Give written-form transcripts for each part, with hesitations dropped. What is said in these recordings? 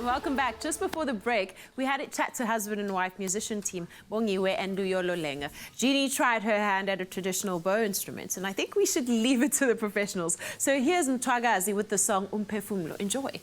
Welcome back. Just before the break, we had a chat to husband and wife musician team, Bongiwe and Duyolo Lenga. Jeannie tried her hand at a traditional bow instrument, and I think we should leave it to the professionals. So here's Mthwakazi with the song Umphefumlo. Enjoy.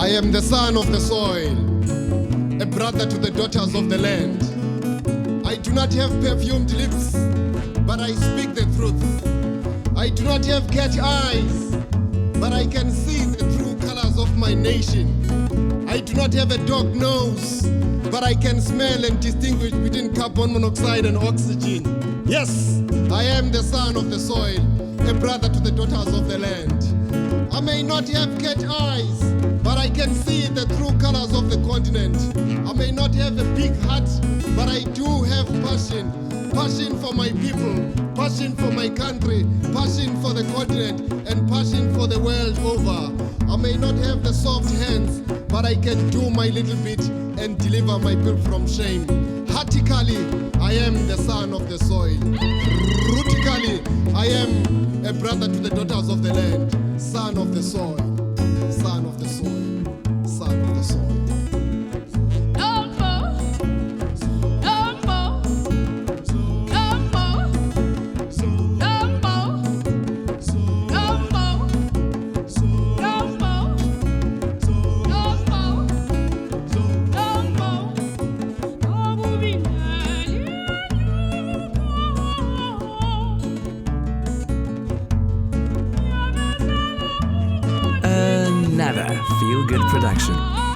I am the son of the soil, a brother to the daughters of the land. I do not have perfumed lips, but I speak the truth. I do not have cat eyes, but I can see the true colors of my nation. I do not have a dog nose, but I can smell and distinguish between carbon monoxide and oxygen. Yes, I am the son of the soil, a brother to the daughters of the land. I may not have cat eyes, but I can see the true colors of the continent. I may not have a big heart, but I do have passion. Passion for my people, passion for my country, passion for the continent, and passion for the world over. I may not have the soft hands, but I can do my little bit and deliver my people from shame. Heartically, I am the son of the soil. Rootically, I am a brother to the daughters of the land. Son of the soil, son of the soil, son of the soil. Another feel-good production.